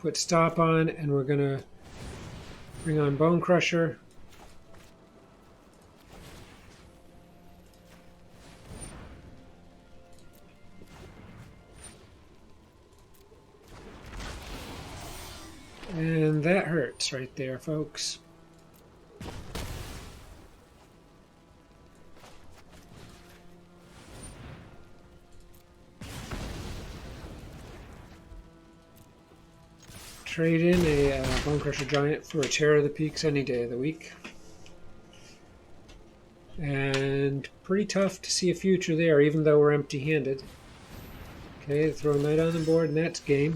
put stop on, and we're going to bring on Bone Crusher. And that hurts right there, folks. Trade in a Bone Crusher Giant for a Terror of the Peaks any day of the week. And pretty tough to see a future there, even though we're empty-handed. Okay, throw a Knight on the board, and that's game.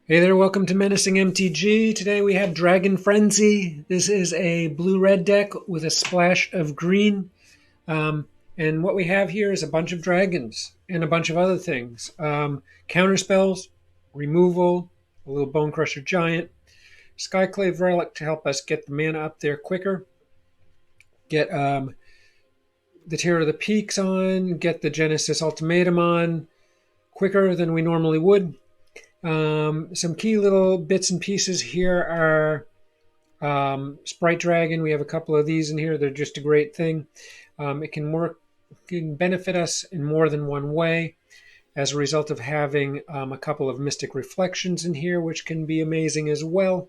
Hey there, welcome to Menacing MTG. Today we have Dragon Frenzy. This is a blue-red deck with a splash of green. And what we have here is a bunch of dragons and a bunch of other things. Counter spells, removal, a little Bone Crusher Giant, Skyclave Relic to help us get the mana up there quicker, get the Terror of the Peaks on, get the Genesis Ultimatum on quicker than we normally would. Some key little bits and pieces here are Sprite Dragon. We have a couple of these in here. They're just a great thing. It can benefit us in more than one way as a result of having a couple of Mystic Reflections in here, which can be amazing as well.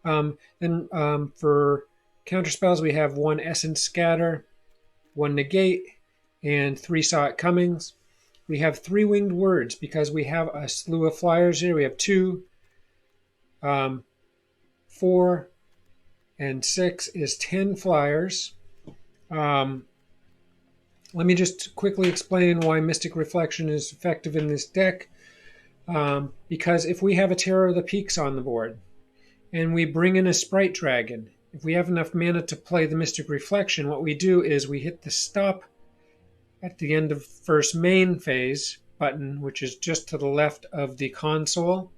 Then for counterspells, we have 1 Essence Scatter, 1 Negate, and 3 Saw It Comings. We have 3 Winged Words because we have a slew of flyers here. We have 2, 4, and 6 is 10 flyers. Let me just quickly explain why Mystic Reflection is effective in this deck. Because if we have a Terror of the Peaks on the board and we bring in a Sprite Dragon, if we have enough mana to play the Mystic Reflection, what we do is we hit the stop at the end of first main phase button, which is just to the left of the console,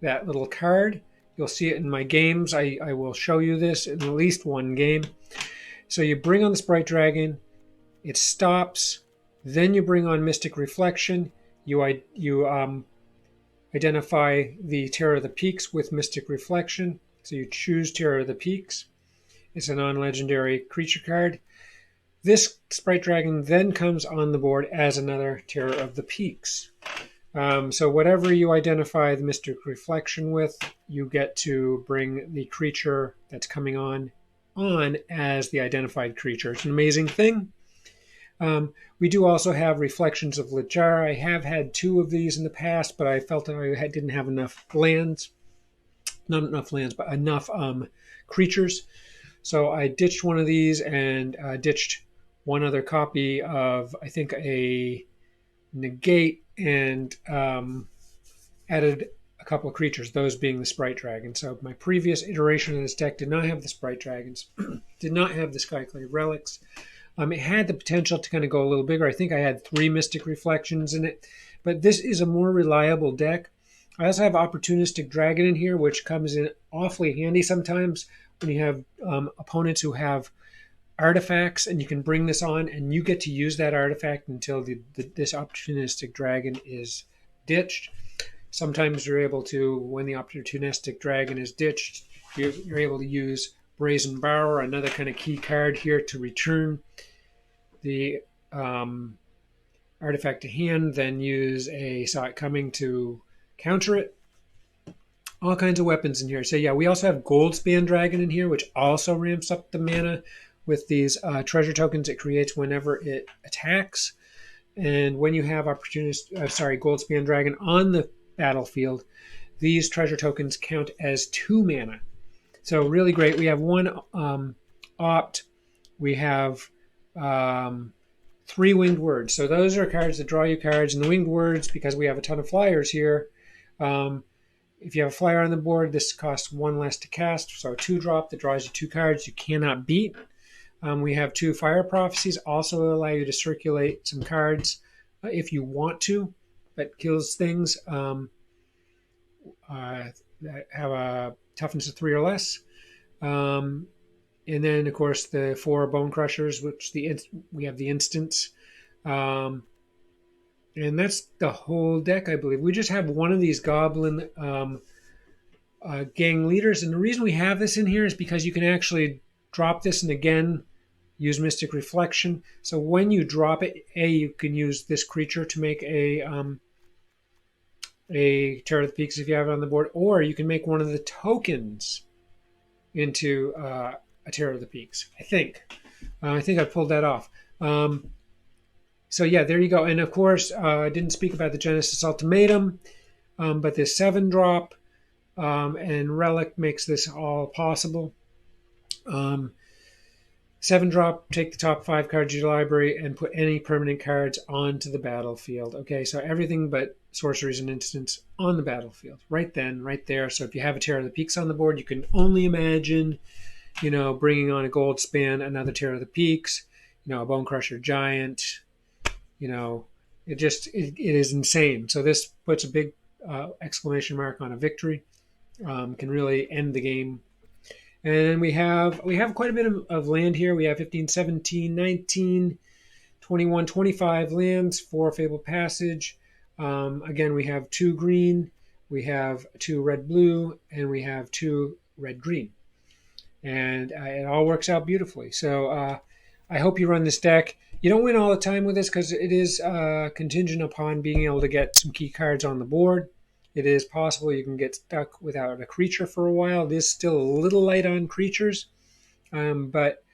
that little card. You'll see it in my games. I will show you this in at least one game. So you bring on the Sprite Dragon, it stops, then you bring on Mystic Reflection, you identify the Terror of the Peaks with Mystic Reflection, so you choose Terror of the Peaks. It's a non-legendary creature card. This Sprite Dragon then comes on the board as another Terror of the Peaks. So whatever you identify the Mystic Reflection with, you get to bring the creature that's coming on as the identified creature. It's an amazing thing. We do also have Reflections of Littjara. I have had 2 of these in the past, but I felt that I didn't have enough lands. Not enough lands, but enough creatures. So I ditched one of these and ditched one other copy of, I think, a Negate, and added a couple of creatures, those being the Sprite Dragon. So my previous iteration of this deck did not have the Sprite Dragons, did not have the Skyclave Relics. It had the potential to kind of go a little bigger. I think I had 3 Mystic Reflections in it, but this is a more reliable deck. I also have Opportunistic Dragon in here, which comes in awfully handy sometimes when you have opponents who have artifacts, and you can bring this on and you get to use that artifact until this Opportunistic Dragon is ditched. Sometimes you're able to, when the Opportunistic Dragon is ditched, you're able to use Brazen Bower, another kind of key card here, to return the artifact to hand, then use a Saw It Coming to counter it. All kinds of weapons in here. So yeah, we also have Goldspan Dragon in here, which also ramps up the mana with these treasure tokens it creates whenever it attacks. And when you have Goldspan Dragon on the battlefield, these treasure tokens count as 2 mana. So really great. We have 1 Opt. We have 3 Winged Words. So those are cards that draw you cards. And the Winged Words, because we have a ton of flyers here, if you have a flyer on the board, this costs 1 less to cast. So a 2-drop that draws you 2 cards you cannot beat. We have 2 Fire Prophecies, also allow you to circulate some cards if you want to, that kills things that have a toughness of 3 or less. And then, of course, the 4 Bone Crushers, which we have the instants. And And that's the whole deck, I believe. We just have one of these goblin gang leaders. And the reason we have this in here is because you can actually drop this and again use Mystic Reflection. So when you drop it, you can use this creature to make a Terror of the Peaks if you have it on the board, or you can make one of the tokens into a Terror of the Peaks. I think I pulled that off. So yeah, there you go. And of course, I didn't speak about the Genesis Ultimatum, but this 7-drop and Relic makes this all possible. 7-drop, take the top 5 cards of your library and put any permanent cards onto the battlefield. Okay, so everything but sorceries and instants on the battlefield. Right then, right there. So if you have a Terror of the Peaks on the board, you can only imagine, bringing on a Goldspan, another Terror of the Peaks, a Bone Crusher Giant. It is insane. So this puts a big exclamation mark on a victory. Can really end the game. And we have quite a bit of land here. We have 15, 17, 19, 21, 25 lands for Fabled Passage. Again, we have 2 green, we have 2 red-blue, and we have 2 red-green. And it all works out beautifully. So I hope you run this deck. You don't win all the time with this because it is contingent upon being able to get some key cards on the board. It is possible you can get stuck without a creature for a while. It is still a little light on creatures, but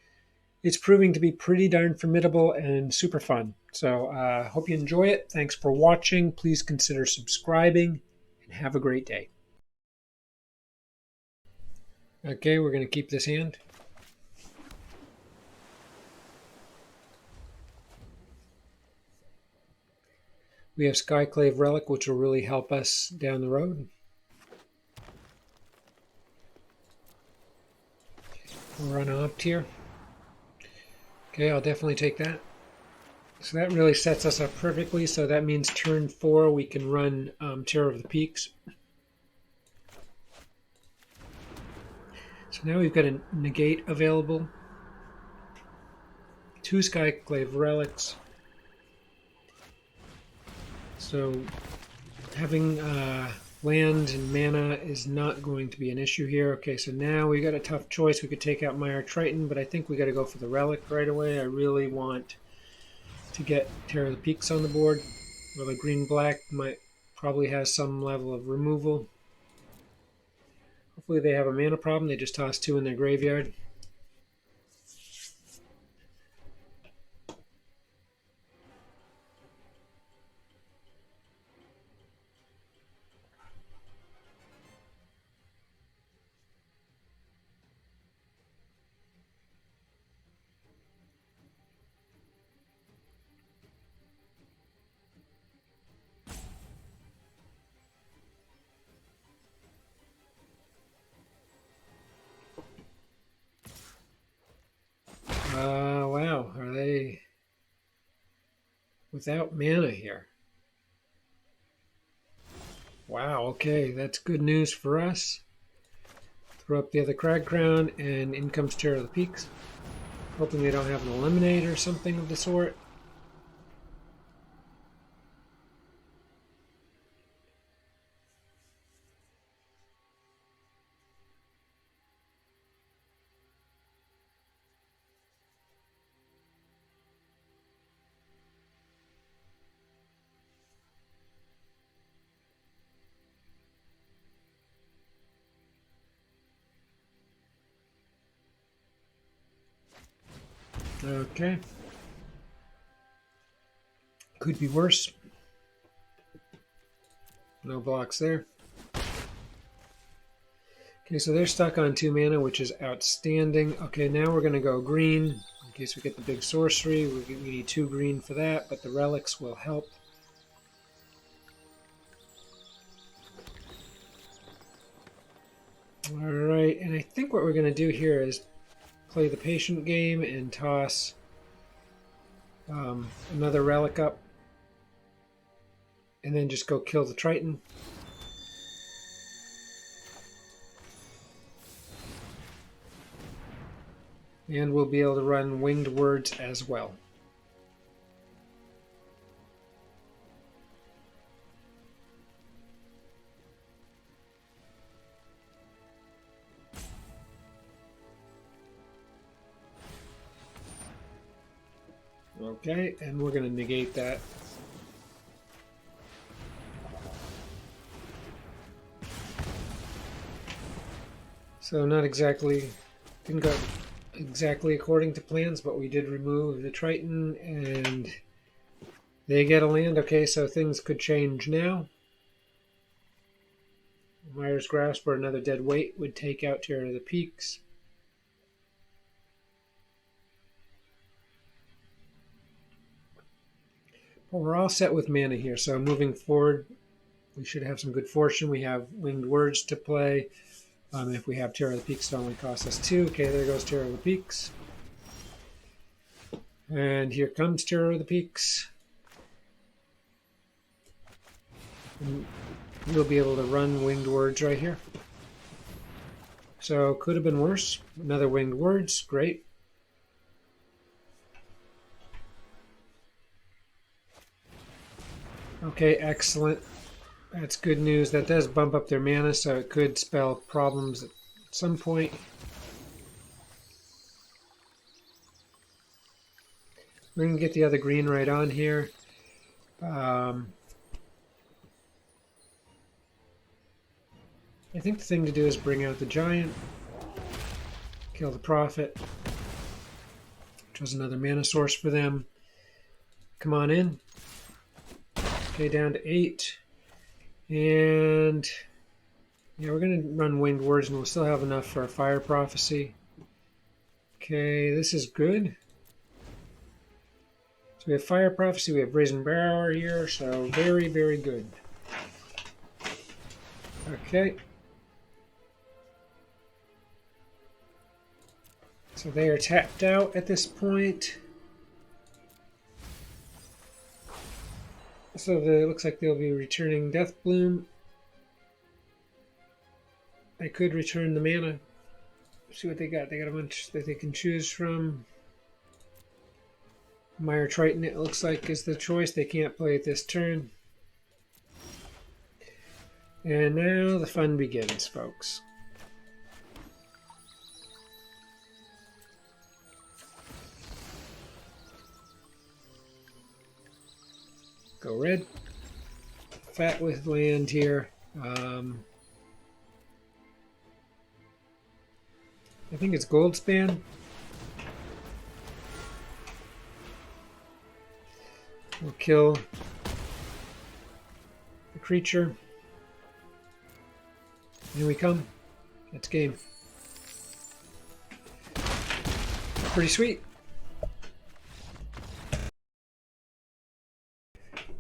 it's proving to be pretty darn formidable and super fun. So hope you enjoy it. Thanks for watching. Please consider subscribing and have a great day. Okay, we're going to keep this hand. We have Skyclave Relic, which will really help us down the road. We'll run Opt here. Okay, I'll definitely take that. So that really sets us up perfectly. So that means turn 4 we can run Terror of the Peaks. So now we've got a negate available. 2 Skyclave Relics. So having land and mana is not going to be an issue here. Okay, so now we got a tough choice. We could take out Mire Triton, but I think we got to go for the Relic right away. I really want to get Terror of the Peaks on the board. Well, the green-black probably has some level of removal. Hopefully they have a mana problem. They just toss 2 in their graveyard. Wow, are they without mana here? Wow, okay, that's good news for us. Throw up the other Crag Crown, and in comes Terror of the Peaks. Hoping they don't have an Eliminate or something of the sort. Okay. Could be worse. No blocks there. Okay, so they're stuck on 2 mana, which is outstanding. Okay, now we're going to go green in case we get the big sorcery. We need 2 green for that, but the relics will help. Alright, and I think what we're going to do here is play the patient game and toss another relic up. And then just go kill the Triton. And we'll be able to run Winged Words as well. Okay, and we're going to negate that. So not exactly, didn't go exactly according to plans, but we did remove the Triton and they get a land. Okay, so things could change now. Mire's Grasp or another dead weight would take out Terror of the Peaks. But we're all set with mana here, so moving forward, we should have some good fortune. We have Winged Words to play. If we have Terror of the Peaks, it only costs us 2. Okay, there goes Terror of the Peaks. And here comes Terror of the Peaks. And we'll be able to run Winged Words right here. So could have been worse. Another Winged Words, great. Okay, excellent. That's good news. That does bump up their mana, so it could spell problems at some point. We're going to get the other green right on here. I think the thing to do is bring out the giant, kill the prophet, which was another mana source for them. Come on in. Okay, down to 8. And yeah, we're going to run Winged Words and we'll still have enough for a Fire Prophecy. Okay, this is good. So we have Fire Prophecy, we have Brazen Borrower here, so very, very good. Okay. So they are tapped out at this point. So it looks like they'll be returning Deathbloom. I could return the mana. See what they got. They got a bunch that they can choose from. Mire Triton, it looks like, is the choice. They can't play it this turn. And now the fun begins, folks. Go red. Fat with land here. I think it's Goldspan. We'll kill the creature. Here we come. That's game. Pretty sweet.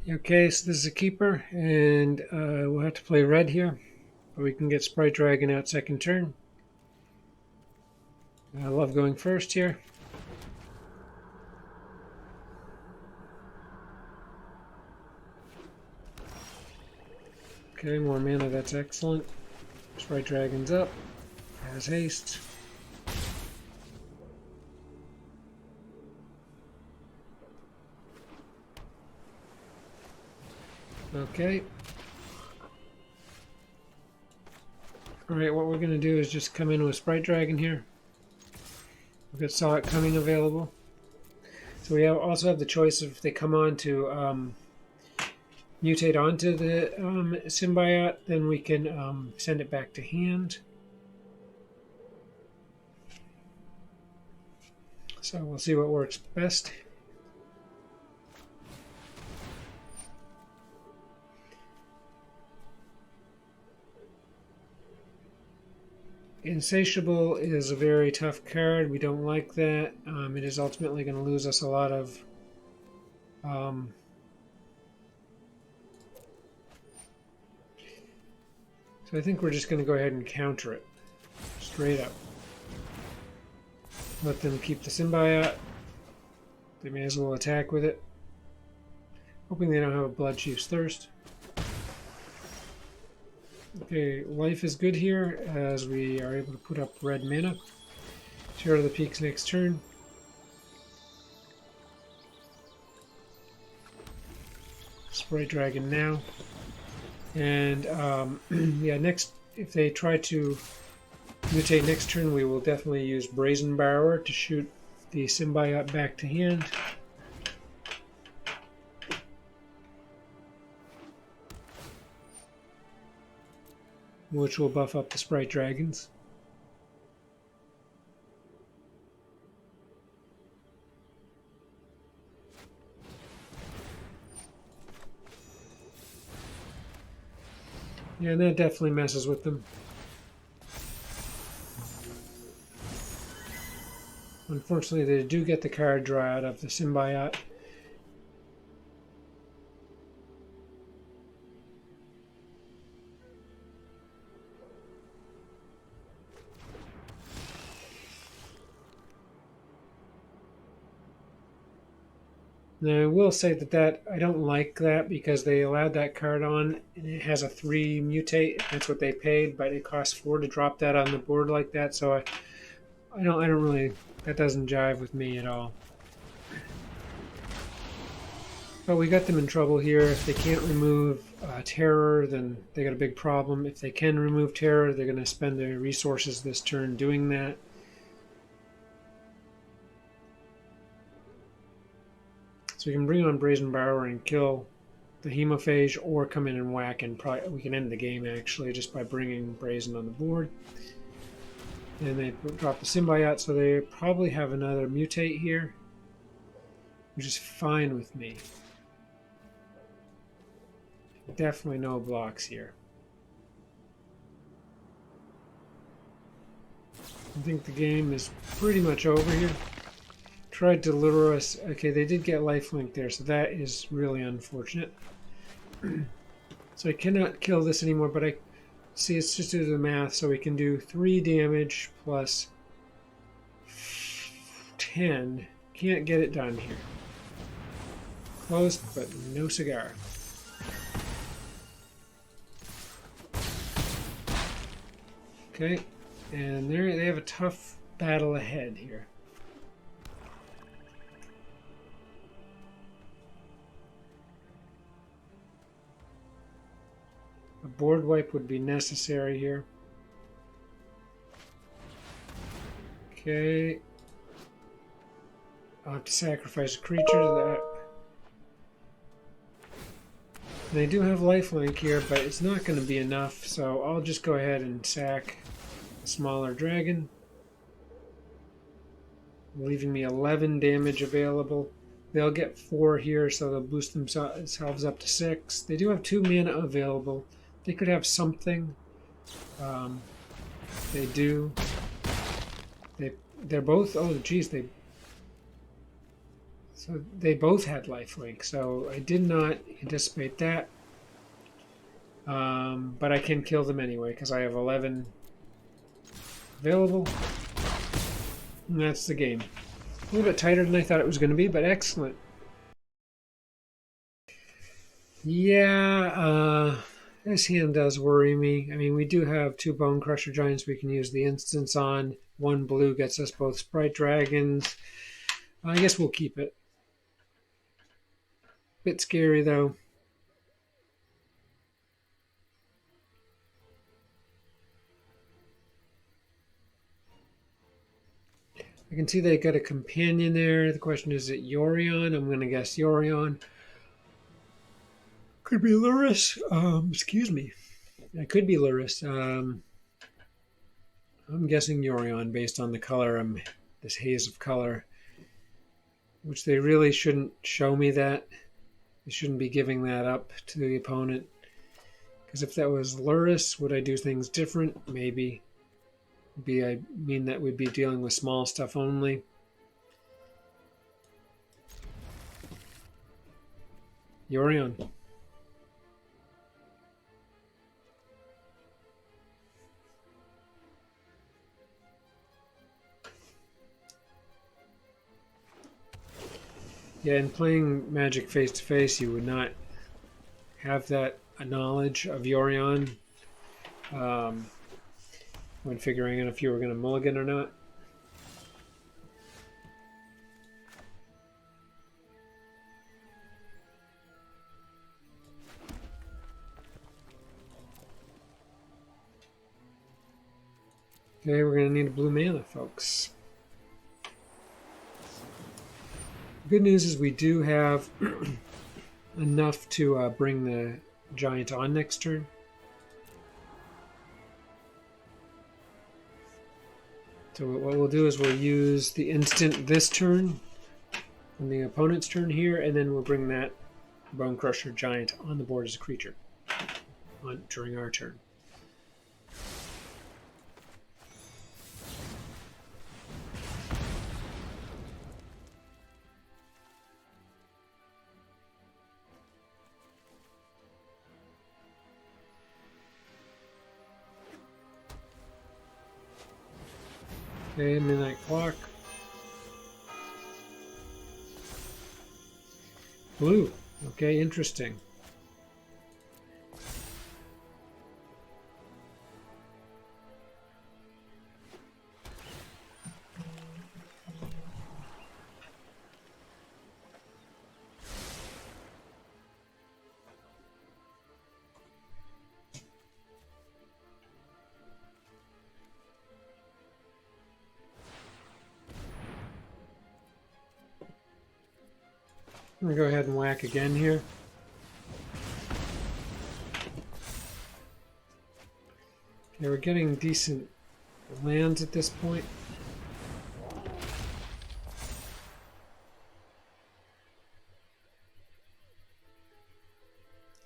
Okay, so this is a keeper, and we'll have to play red here, but we can get Sprite Dragon out second turn. I love going first here. Okay, more mana, that's excellent. Sprite Dragon's up, has haste. Okay. Alright, what we're going to do is just come in with Sprite Dragon here. We've got Saw It Coming available. So we also have the choice of if they come on to mutate onto the symbiote, then we can send it back to hand. So we'll see what works best. Insatiable is a very tough card. We don't like that. It is ultimately going to lose us a lot of so I think we're just going to go ahead and counter it straight up. Let them keep the symbiote. They may as well attack with it. Hoping they don't have a Bloodchief's Thirst. Okay, life is good here as we are able to put up red mana. Terror of the Peaks next turn. Sprite Dragon now. And yeah, next, if they try to mutate next turn, we will definitely use Brazen Borrower to shoot the symbiote back to hand. which will buff up the Sprite Dragons. Yeah, and that definitely messes with them. Unfortunately, they do get the card draw out of the Symbiote. Now, I will say that I don't like that because they allowed that card on and it has a 3 mutate. That's what they paid, but it costs 4 to drop that on the board like that. So I don't really, that doesn't jive with me at all. But we got them in trouble here. If they can't remove Terror, then they got a big problem. If they can remove Terror, they're going to spend their resources this turn doing that. So we can bring on Brazen Borrower and kill the Hemophage, or come in and whack, and probably we can end the game actually just by bringing Brazen on the board. And they drop the Symbiote, so they probably have another mutate here, which is fine with me. Definitely no blocks here. I think the game is pretty much over here. Tried to lure us. Okay, they did get lifelink there, so that is really unfortunate. So I cannot kill this anymore, but I see it's just due to the math, so we can do 3 damage plus 10. Can't get it done here. Close, but no cigar. Okay, and they have a tough battle ahead here. A board wipe would be necessary here. Okay. I'll have to sacrifice a creature to that. They do have lifelink here, but it's not going to be enough, so I'll just go ahead and sack a smaller dragon, leaving me 11 damage available. They'll get 4 here, so they'll boost themselves up to 6. They do have 2 mana available. They could have something. They do. They're both. Oh, geez, So they both had lifelink. So I did not anticipate that. But I can kill them anyway because I have 11 available. And that's the game. A little bit tighter than I thought it was going to be, but excellent. Yeah. This hand does worry me. I mean, we do have 2 Bone Crusher Giants we can use the instance on. 1 blue gets us both Sprite Dragons. I guess we'll keep it. Bit scary, though. I can see they got a companion there. The question is it Yorion? I'm going to guess Yorion. Could be Lurrus. Excuse me. It could be Lurrus. I'm guessing Yorion based on the color. This haze of color. Which they really shouldn't show me that. They shouldn't be giving that up to the opponent. Because if that was Lurrus, would I do things different? Maybe. I mean that we'd be dealing with small stuff only. Yorion. Yeah, in playing Magic face-to-face, you would not have that knowledge of Yorion when figuring out if you were going to mulligan or not. Okay, we're going to need a blue mana, folks. Good news is we do have enough to bring the giant on next turn. So what we'll do is we'll use the instant this turn on the opponent's turn here, and then we'll bring that Bone Crusher Giant on the board as a creature during our turn. Okay, midnight clock. Blue. Okay, interesting. I'm going to go ahead and whack again here. Okay, we're getting decent lands at this point.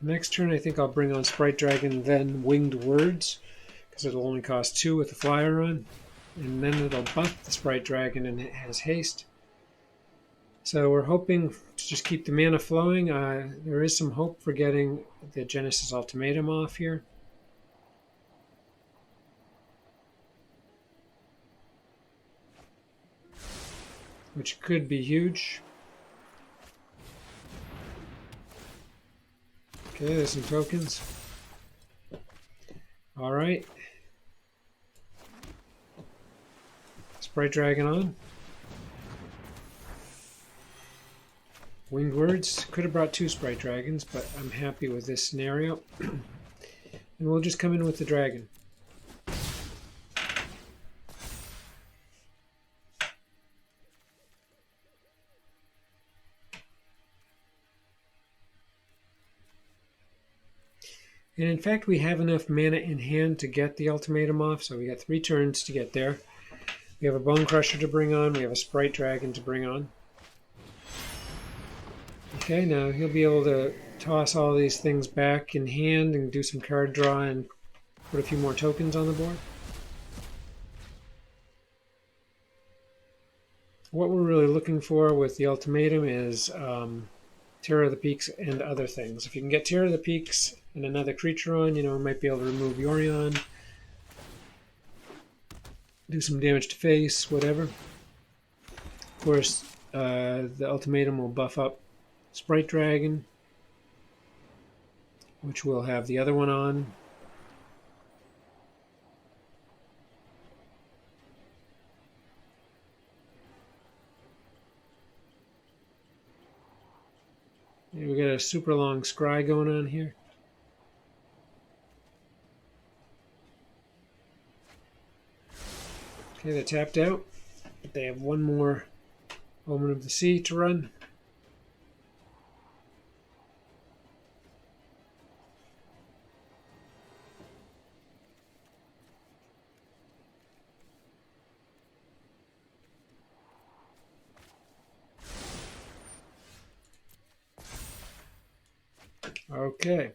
Next turn I think I'll bring on Sprite Dragon, then Winged Words, because it'll only cost 2 with the flyer on. And then it'll buff the Sprite Dragon and it has haste. So we're hoping to just keep the mana flowing. There is some hope for getting the Genesis Ultimatum off here. Which could be huge. Okay, there's some tokens. Alright. Sprite Dragon on. Winged Words. Could have brought 2 Sprite Dragons, but I'm happy with this scenario. And we'll just come in with the dragon. And in fact, we have enough mana in hand to get the ultimatum off, so we got 3 turns to get there. We have a Bone Crusher to bring on, we have a Sprite Dragon to bring on. Okay, now he'll be able to toss all these things back in hand and do some card draw and put a few more tokens on the board. What we're really looking for with the ultimatum is Terror of the Peaks and other things. If you can get Terror of the Peaks and another creature on, we might be able to remove Yorion, do some damage to face, whatever. Of course, the ultimatum will buff up Sprite Dragon, which will have the other one on. And we got a super long scry going on here. Okay, they're tapped out, but they have one more Omen of the Sea to run. Okay.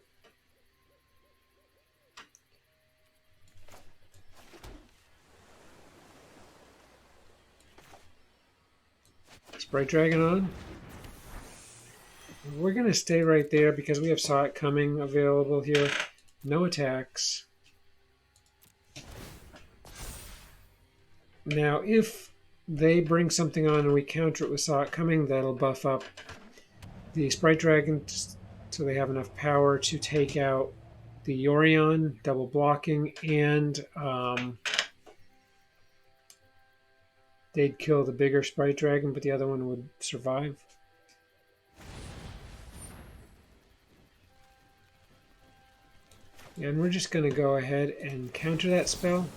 Sprite Dragon on. We're going to stay right there because we have Saw It Coming available here. No attacks. Now, if they bring something on and we counter it with Saw It Coming, that'll buff up the Sprite Dragon so they have enough power to take out the Yorion, double blocking, and they'd kill the bigger Sprite Dragon, but the other one would survive. And we're just going to go ahead and counter that spell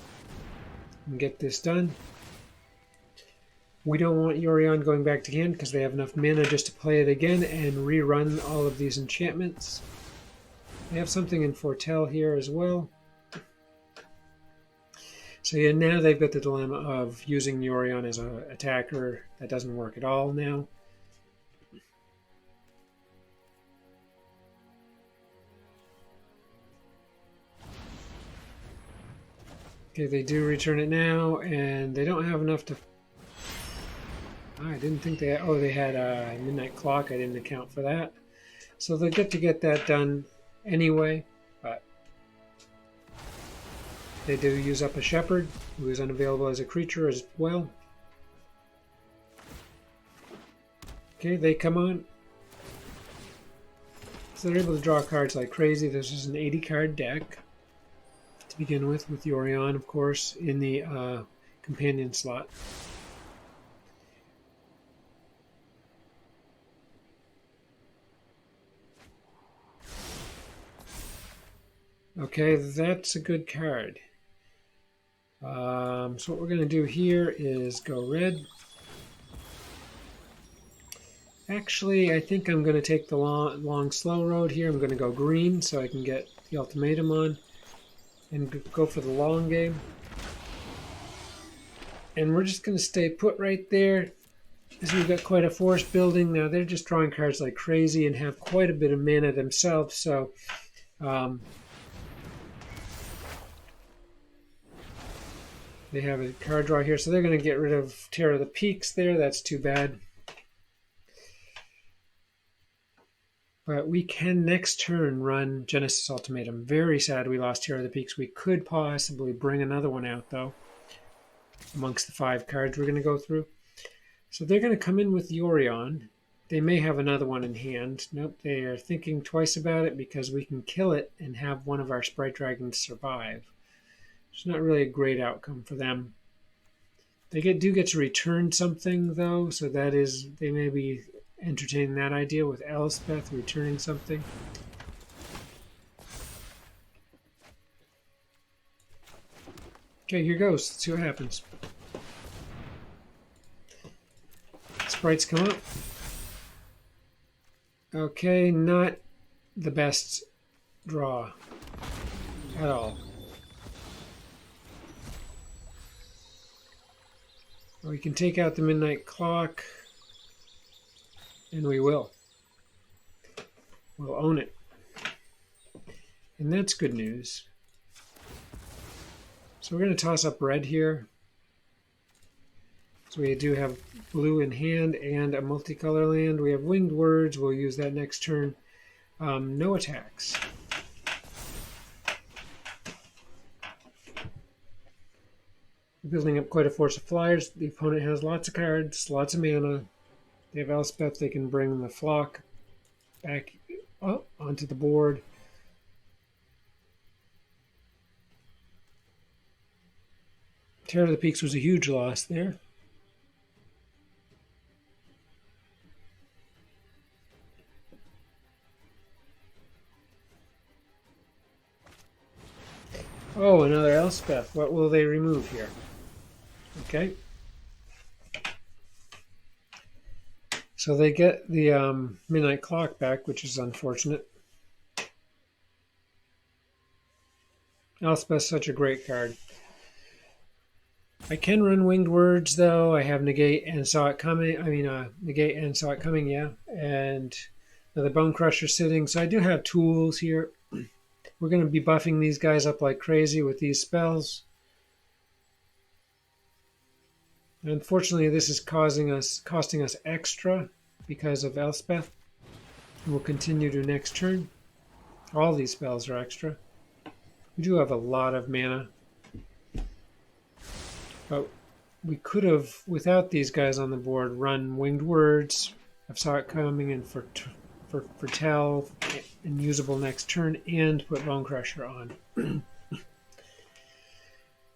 and get this done. We don't want Yorion going back to hand because they have enough mana just to play it again and rerun all of these enchantments. They have something in Foretell here as well. So yeah, now they've got the dilemma of using Yorion as an attacker. That doesn't work at all now. Okay, they do return it now, and they don't have enough to... I didn't think they had... Oh, they had a midnight clock. I didn't account for that. So they'll get to get that done anyway, but they do use up a shepherd, who is unavailable as a creature as well. Okay, they come on. So they're able to draw cards like crazy. This is an 80 card deck to begin with Yorion, of course, in the companion slot. Okay, that's a good card. So what we're going to do here is go red. Actually, I think I'm going to take the long, slow road here. I'm going to go green so I can get the ultimatum on and go for the long game. And we're just going to stay put right there. So we've got quite a forest building. Now they're just drawing cards like crazy and have quite a bit of mana themselves. So they have a card draw here. So they're going to get rid of Terror of the Peaks there. That's too bad. But we can next turn run Genesis Ultimatum. Very sad we lost Terror of the Peaks. We could possibly bring another one out, though, amongst the 5 cards we're going to go through. So they're going to come in with Yorion. They may have another one in hand. Nope, they are thinking twice about it because we can kill it and have one of our Sprite Dragons survive. It's not really a great outcome for them. They do get to return something, though, so that is, they may be entertaining that idea with Elspeth returning something. Okay, here goes. Let's see what happens. Sprites come up. Okay, not the best draw at all. We can take out the midnight clock. And we will. We'll own it. And that's good news. So we're going to toss up red here. So we do have blue in hand and a multicolor land. We have Winged Words. We'll use that next turn. No attacks. We're building up quite a force of flyers. The opponent has lots of cards, lots of mana. They have Elspeth, they can bring the flock back onto the board. Terror of the Peaks was a huge loss there. Oh, another Elspeth. What will they remove here? Okay. So they get the midnight clock back, which is unfortunate. Elspeth's such a great card. I can run Winged Words, though. I have Negate and Saw It Coming. Negate and Saw It Coming, yeah. And the Bone Crusher sitting. So I do have tools here. We're going to be buffing these guys up like crazy with these spells. Unfortunately, this is costing us extra because of Elspeth. We'll continue to next turn. All these spells are extra. We do have a lot of mana. But we could have, without these guys on the board, run Winged Words. I saw it coming in for Foretell and usable next turn, and put Bone Crusher on.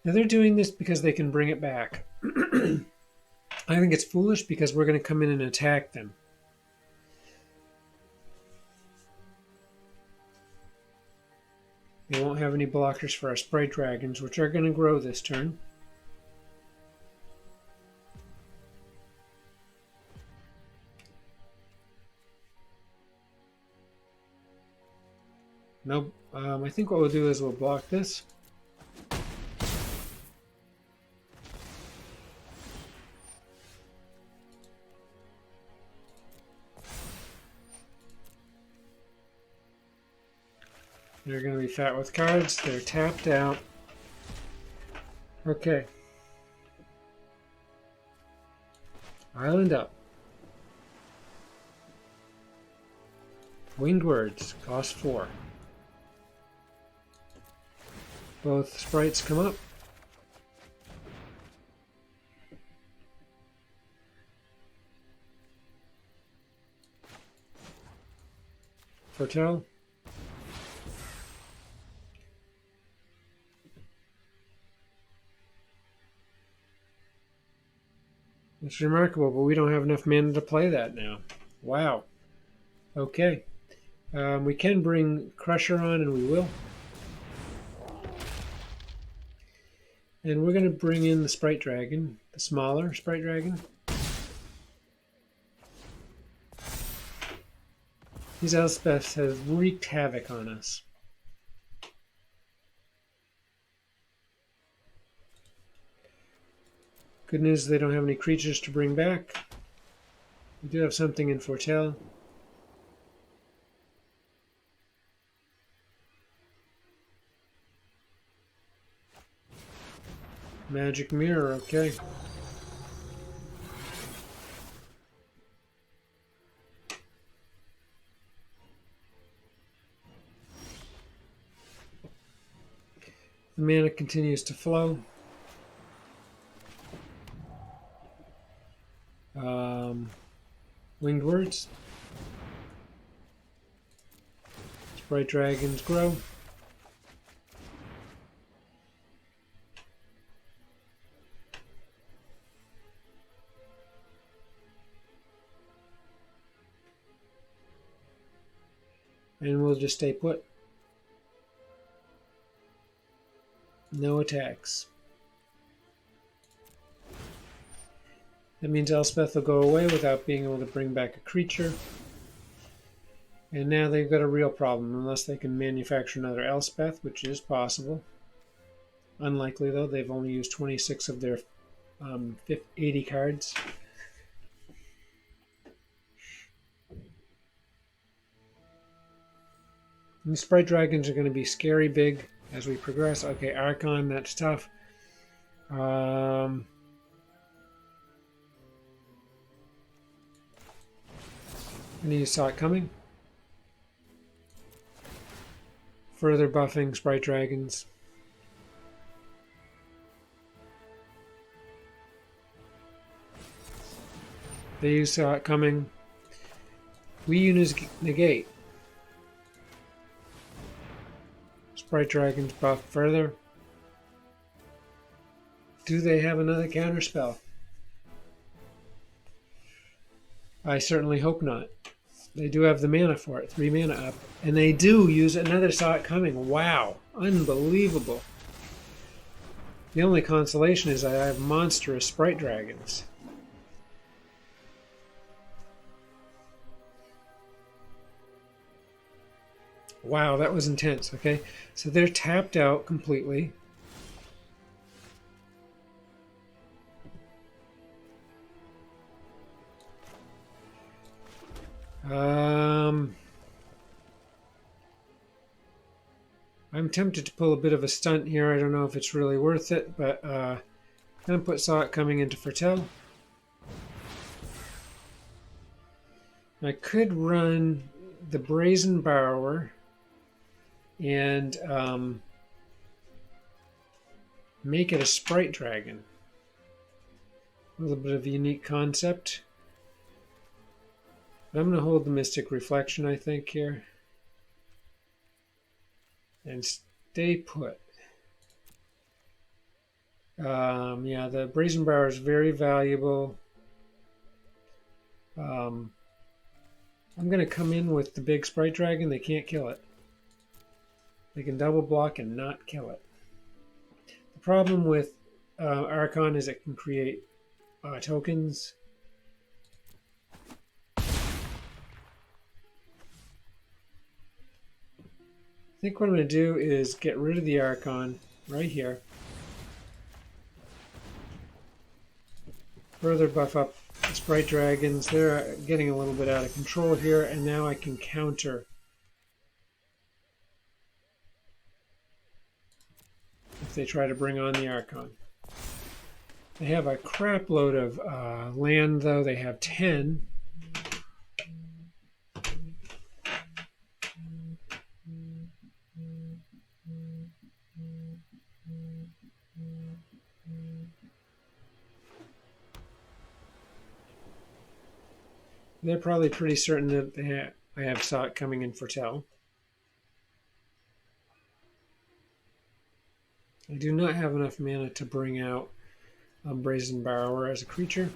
Now they're doing this because they can bring it back. I think it's foolish because we're going to come in and attack them. They won't have any blockers for our Sprite Dragons, which are going to grow this turn. Nope. I think what we'll do is we'll block this. They're going to be fat with cards. They're tapped out. Okay. Island up. Winged Words, cost 4. Both sprites come up. Foretell. It's remarkable, but we don't have enough mana to play that now. Wow. Okay. We can bring Crusher on, and we will. And we're going to bring in the Sprite Dragon, the smaller Sprite Dragon. These Elspeths have wreaked havoc on us. Good news, they don't have any creatures to bring back. We do have something in Foretell. Magic Mirror, okay. The mana continues to flow. Winged Words. Sprite Dragons grow. And we'll just stay put. No attacks. That means Elspeth will go away without being able to bring back a creature. And now they've got a real problem, unless they can manufacture another Elspeth, which is possible. Unlikely, though. They've only used 26 of their 80 cards. And the Sprite Dragons are going to be scary big as we progress. Okay, Archon, that's tough. And you saw it coming. Further buffing Sprite Dragons. They saw it coming. We use negate. Sprite Dragons buff further. Do they have another counterspell? I certainly hope not. They do have the mana for it, 3 mana up. And they do use another Saw It Coming. Wow, unbelievable. The only consolation is I have monstrous Sprite Dragons. Wow, that was intense, okay? So they're tapped out completely. I'm tempted to pull a bit of a stunt here. I don't know if it's really worth it, but I'm going to put Saw It Coming into Foretell. I could run the Brazen Borrower and make it a Sprite Dragon. A little bit of a unique concept. But I'm going to hold the Mystic Reflection, I think, here. And stay put. Yeah, the Brazen Borrower is very valuable. I'm going to come in with the big Sprite Dragon. They can't kill it. They can double block and not kill it. The problem with Archon is it can create tokens. I think what I'm going to do is get rid of the Archon right here. Further buff up the Sprite Dragons. They're getting a little bit out of control here, and now I can counter if they try to bring on the Archon. They have a crap load of land, though. They have 10. They're probably pretty certain that I have saw it coming in Foretell. I do not have enough mana to bring out Brazen Borrower as a creature.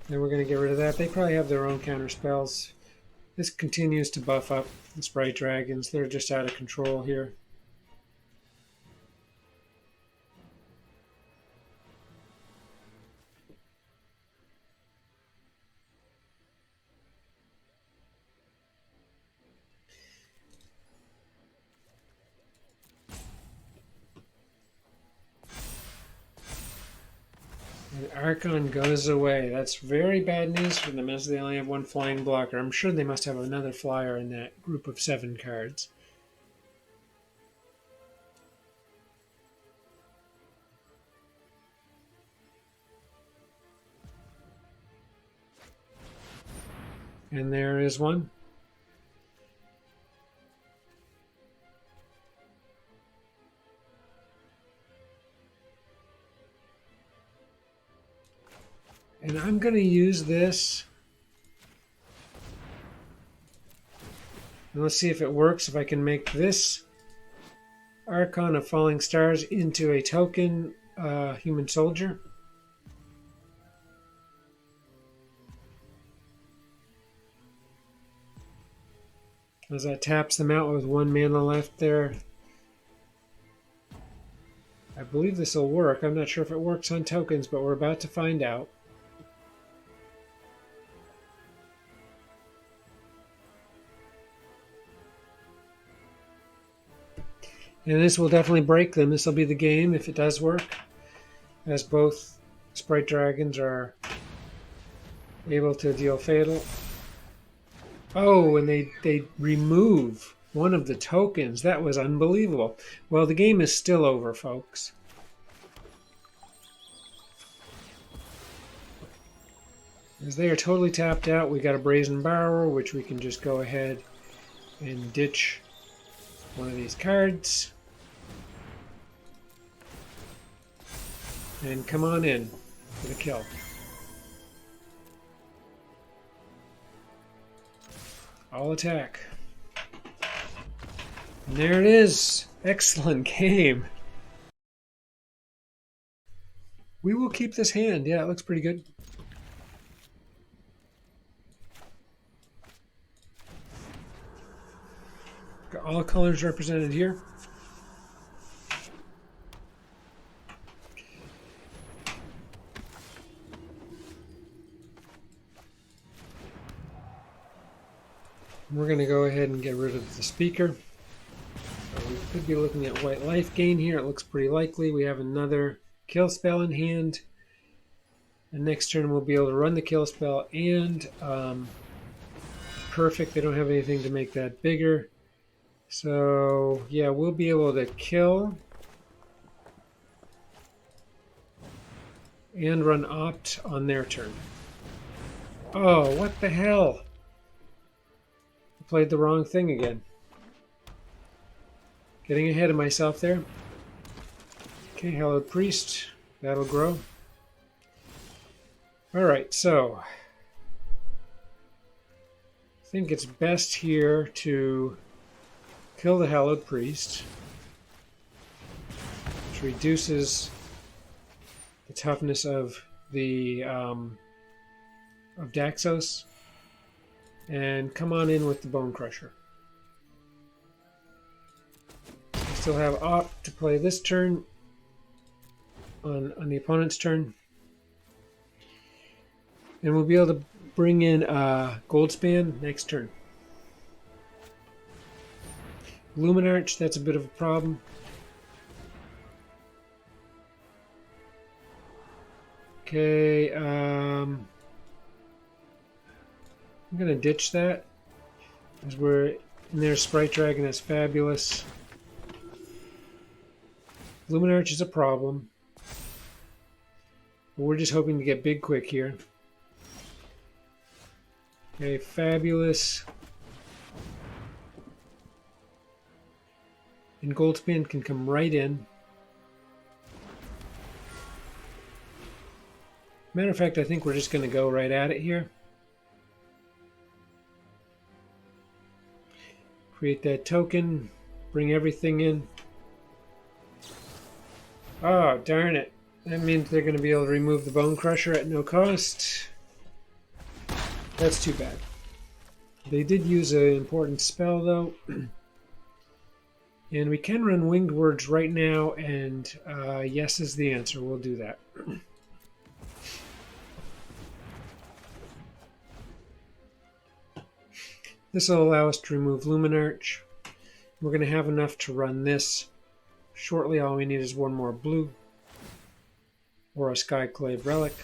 Then we're going to get rid of that. They probably have their own counter spells. This continues to buff up the Sprite Dragons. They're just out of control here. And Archon goes away. That's very bad news for them, as they only have one flying blocker. I'm sure they must have another flyer in that group of 7 cards. And there is one. And I'm going to use this. And let's see if it works. If I can make this Archon of Falling Stars into a token human soldier. As that taps them out with 1 mana left there. I believe this will work. I'm not sure if it works on tokens, but we're about to find out. And this will definitely break them. This will be the game if it does work, as both Sprite Dragons are able to deal fatal. Oh, and they remove one of the tokens. That was unbelievable. Well, the game is still over, folks. As they are totally tapped out, we got a Brazen Borrower, which we can just go ahead and ditch one of these cards. And come on in for the kill. All attack. And there it is. Excellent game. We will keep this hand. Yeah, it looks pretty good. Got all colors represented here. We're going to go ahead and get rid of the speaker. So we could be looking at white life gain here. It looks pretty likely. We have another kill spell in hand. And next turn we'll be able to run the kill spell and perfect. They don't have anything to make that bigger. So yeah, we'll be able to kill and run opt on their turn. Oh, what the hell? Played the wrong thing again. Getting ahead of myself there. Okay, Hallowed Priest. That'll grow. Alright, so I think it's best here to kill the Hallowed Priest, which reduces the toughness of the of Daxos. And come on in with the Bone Crusher. I still have opt to play this turn on the opponent's turn. And we'll be able to bring in Goldspan next turn. Luminarch, that's a bit of a problem. Okay, I'm going to ditch that, as we're in there. Sprite Dragon, that's fabulous. Luminarch is a problem. But we're just hoping to get big quick here. Okay, fabulous. And Goldspan can come right in. Matter of fact, I think we're just going to go right at it here. Create that token. Bring everything in. Oh, darn it. That means they're going to be able to remove the Bone Crusher at no cost. That's too bad. They did use an important spell, though. And we can run Winged Words right now, and yes is the answer. We'll do that. This will allow us to remove Luminarch. We're going to have enough to run this. Shortly, all we need is one more blue or a Skyclave Relic.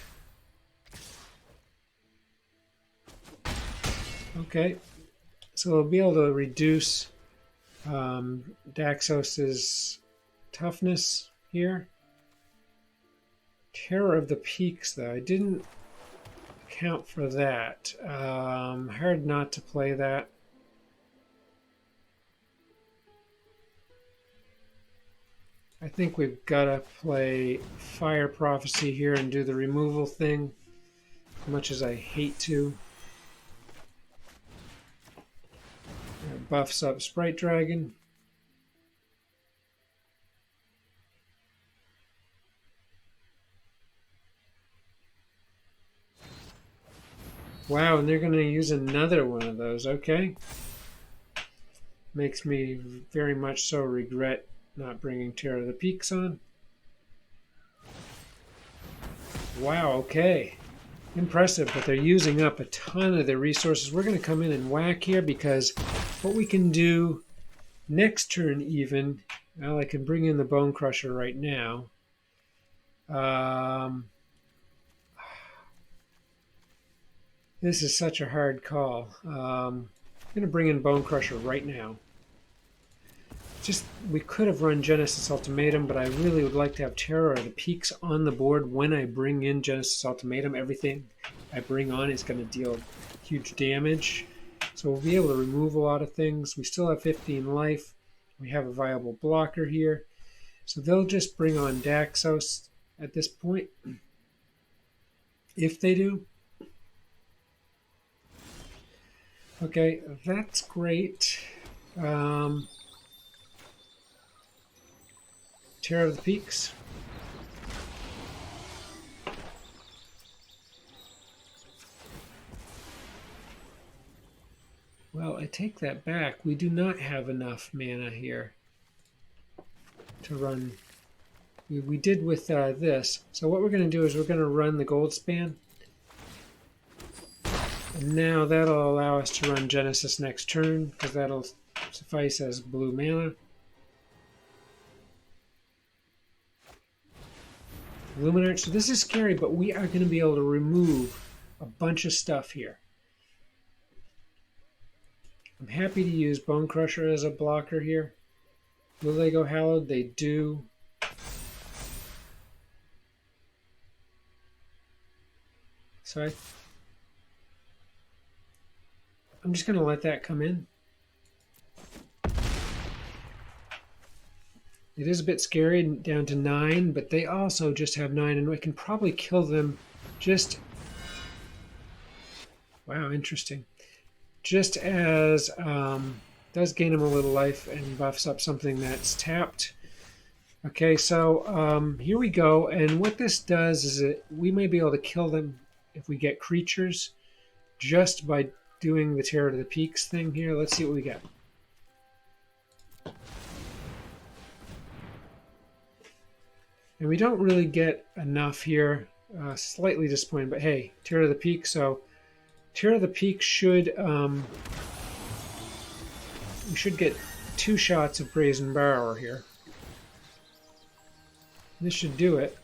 Okay, so we'll be able to reduce Daxos's toughness here. Terror of the Peaks, though. I didn't account for that. Hard not to play that. I think we've got to play Fire Prophecy here and do the removal thing, as much as I hate to. It buffs up Sprite Dragon. Wow, and they're going to use another one of those. Okay. Makes me very much so regret not bringing Terror of the Peaks on. Wow, okay. Impressive, but they're using up a ton of their resources. We're going to come in and whack here because what we can do next turn even, well, I can bring in the Bone Crusher right now. This is such a hard call. I'm going to bring in Bone Crusher right now. We could have run Genesis Ultimatum, but I really would like to have Terror of the Peaks on the board when I bring in Genesis Ultimatum. Everything I bring on is going to deal huge damage. So we'll be able to remove a lot of things. We still have 15 life. We have a viable blocker here. So they'll just bring on Daxos at this point. If they do. Okay, that's great. Terror of the Peaks. Well, I take that back. We do not have enough mana here to run. We did with this. So what we're going to do is we're going to run the Goldspan. And now that'll allow us to run Genesis next turn, because that'll suffice as blue mana. Luminarch. So this is scary, but we are going to be able to remove a bunch of stuff here. I'm happy to use Bone Crusher as a blocker here. Will they go Hallowed? They do. So I'm just going to let that come in. It is a bit scary, down to 9, but they also just have 9, and we can probably kill them just... Wow, interesting. Just as does gain them a little life and buffs up something that's tapped. Okay, so here we go, and what this does is that we may be able to kill them if we get creatures just by doing the Terror to the Peaks thing here. Let's see what we get. And we don't really get enough here. Slightly disappointed, but hey, Terror of the Peak. So Terror of the Peak should... we should get 2 shots of Brazen Borrower here. This should do it.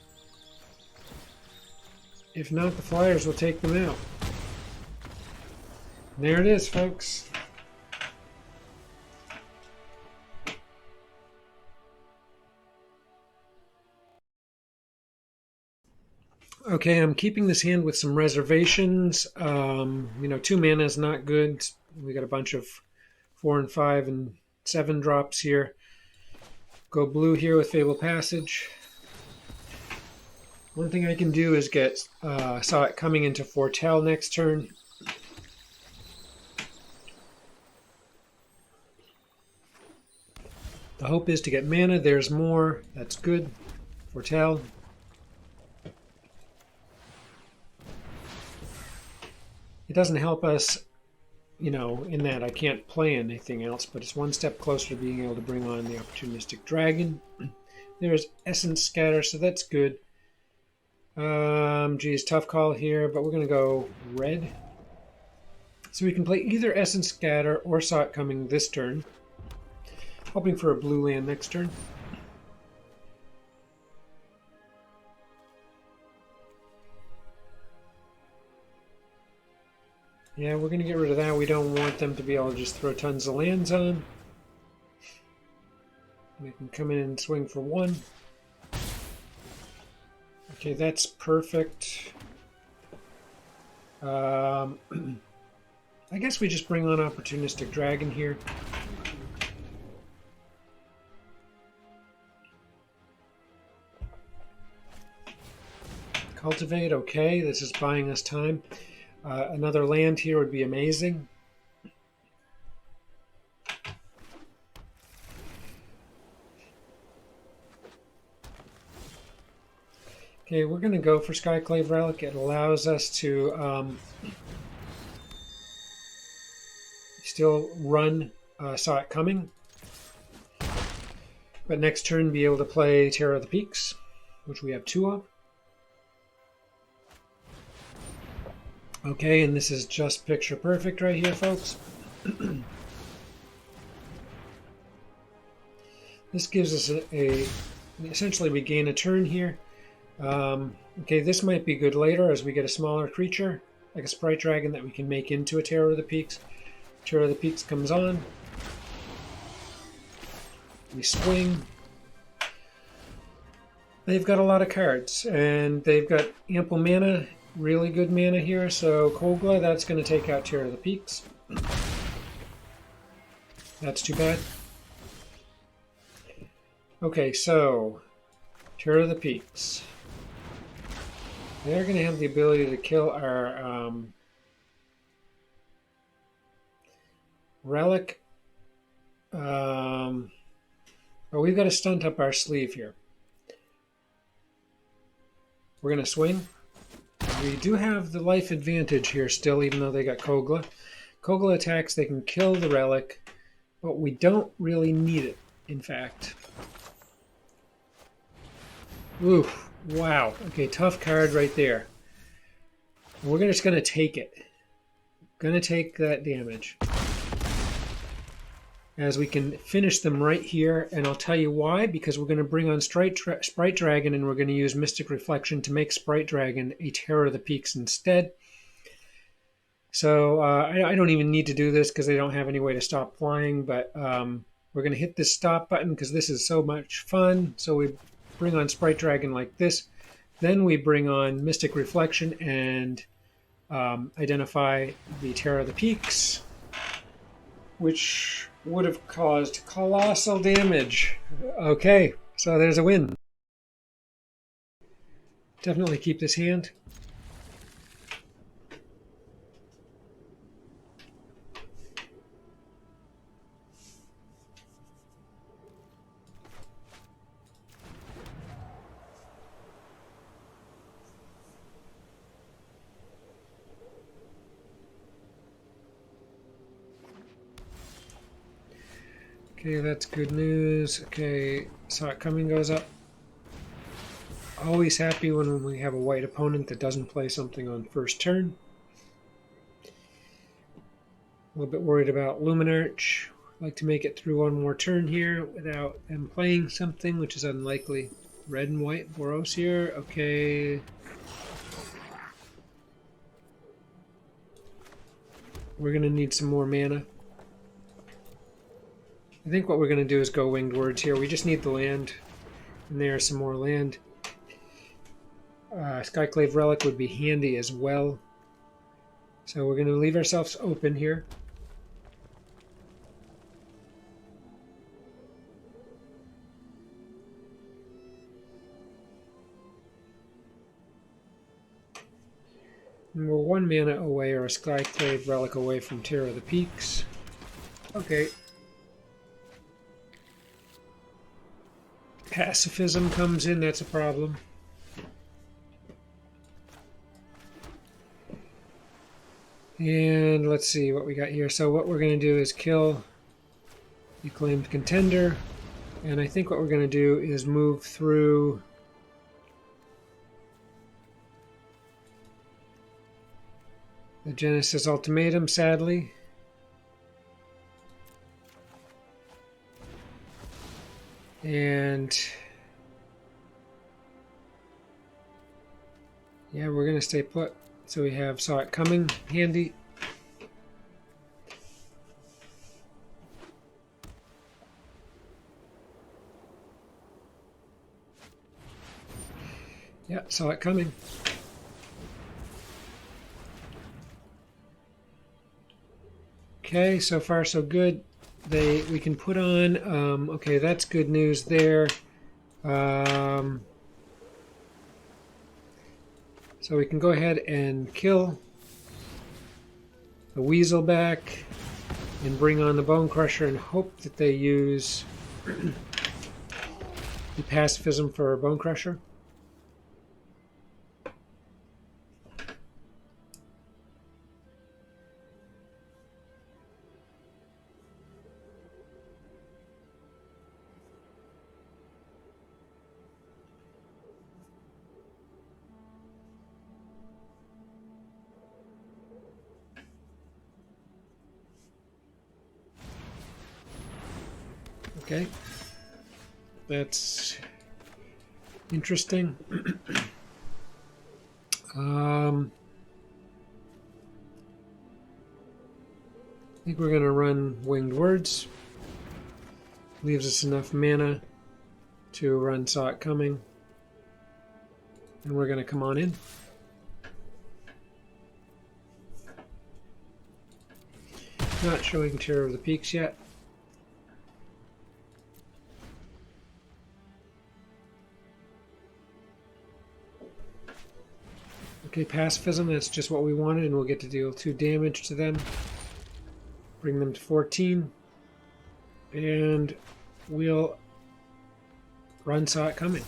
If not, the Flyers will take them out. And there it is, folks. Okay, I'm keeping this hand with some reservations. 2 mana is not good. We got a bunch of 4 and 5 and 7 drops here. Go blue here with Fable Passage. One thing I can do is get Saw It Coming into Foretell next turn. The hope is to get mana. There's more. That's good. Foretell. It doesn't help us, in that I can't play anything else, but it's one step closer to being able to bring on the Opportunistic Dragon. There's Essence Scatter, so that's good. Geez, tough call here, but we're going to go red. So we can play either Essence Scatter or Saw It Coming this turn. Hoping for a blue land next turn. Yeah, we're going to get rid of that. We don't want them to be able to just throw tons of lands on. We can come in and swing for 1. Okay, that's perfect. I guess we just bring on Opportunistic Dragon here. Cultivate, okay, this is buying us time. Another land here would be amazing. Okay, we're going to go for Skyclave Relic. It allows us to still run Saw It Coming, but next turn be able to play Terror of the Peaks, which we have 2 of. Okay, and this is just picture perfect right here, folks. This gives us essentially we gain a turn here. Okay, this might be good later as we get a smaller creature, like a Sprite Dragon that we can make into a Terror of the Peaks. Terror of the Peaks comes on. We swing. They've got a lot of cards, and they've got ample mana. Really good mana here, so Kogla, that's going to take out Terror of the Peaks. That's too bad. Okay, so Terror of the Peaks. They're going to have the ability to kill our Relic. But we've got a stunt up our sleeve here. We're going to swing. We do have the life advantage here still, even though they got Kogla. Kogla attacks, they can kill the Relic, but we don't really need it, in fact. Oof, wow. Okay, tough card right there. We're just going to take it. Going to take that damage. As we can finish them right here, and I'll tell you why, because we're going to bring on Sprite Dragon, and we're going to use Mystic Reflection to make Sprite Dragon a Terror of the Peaks instead. So I don't even need to do this because they don't have any way to stop flying, but we're going to hit this stop button because this is so much fun. So we bring on Sprite Dragon like this. Then we bring on Mystic Reflection and identify the Terror of the Peaks, which would have caused colossal damage. Okay, so there's a win. Definitely keep this hand. Okay, that's good news. Okay, Saw It Coming goes up. Always happy when we have a white opponent that doesn't play something on first turn. A little bit worried about Luminarch. Like to make it through one more turn here without them playing something, which is unlikely. Red and white Boros here. Okay. We're going to need some more mana. I think what we're going to do is go Winged Words here. We just need the land, and there's some more land. Skyclave Relic would be handy as well. So we're going to leave ourselves open here. And we're 1 mana away, or a Skyclave Relic away from Terror of the Peaks. Okay. Pacifism comes in, that's a problem. And let's see what we got here. So what we're going to do is kill the Acclaimed Contender. And I think what we're going to do is move through the Genesis Ultimatum, sadly. And yeah, we're going to stay put. So we have Saw It Coming handy. Yeah, Saw It Coming. Okay, so far so good. We can put on, okay, that's good news there. So we can go ahead and kill the Weasel back and bring on the Bone Crusher and hope that they use the Pacifism for Bone Crusher. Okay, that's interesting. I think we're going to run Winged Words. Leaves us enough mana to run Saw It Coming. And we're going to come on in. Not showing Terror of the Peaks yet. Okay, Pacifism, that's just what we wanted, and we'll get to deal 2 damage to them. Bring them to 14. And we'll run Saw It Coming.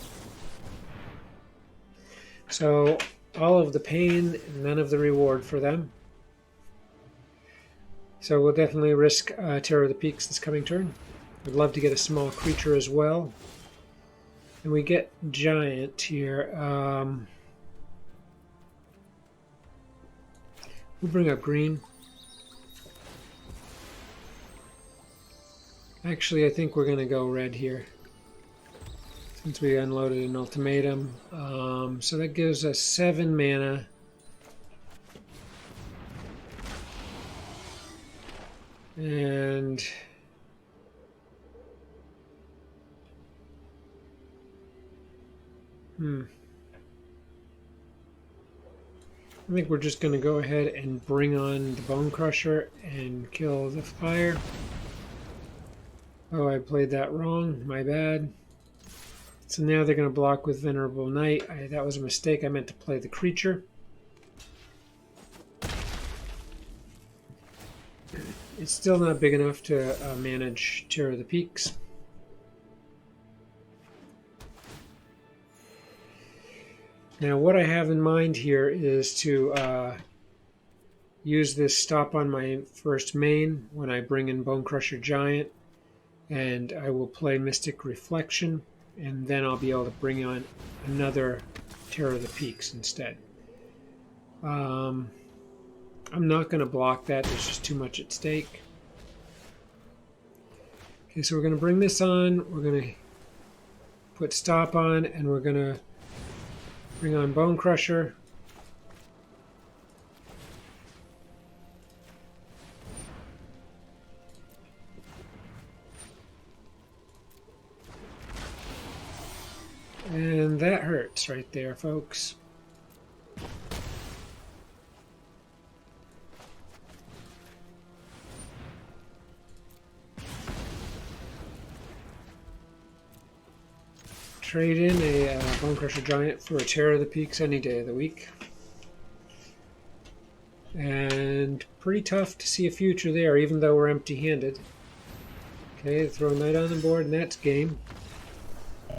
So, all of the pain, none of the reward for them. So we'll definitely risk Terror of the Peaks this coming turn. We'd love to get a small creature as well. And we get Giant here. We'll bring up green. Actually, I think we're going to go red here, since we unloaded an ultimatum. So that gives us 7 mana. And I think we're just going to go ahead and bring on the Bone Crusher and kill the fire. Oh, I played that wrong. My bad. So now they're going to block with Venerable Knight. That was a mistake. I meant to play the creature. It's still not big enough to manage Terror of the Peaks. Now what I have in mind here is to use this stop on my first main when I bring in Bone Crusher Giant, and I will play Mystic Reflection, and then I'll be able to bring on another Terror of the Peaks instead. I'm not going to block that, there's just too much at stake. Okay, so we're going to bring this on, we're going to put stop on, and we're going to bring on Bone Crusher. And that hurts right there, folks. trade in a Bone Crusher Giant for a Terror of the Peaks any day of the week. And pretty tough to see a future there, even though we're empty-handed. Okay, throw a Knight on the board, and that's game.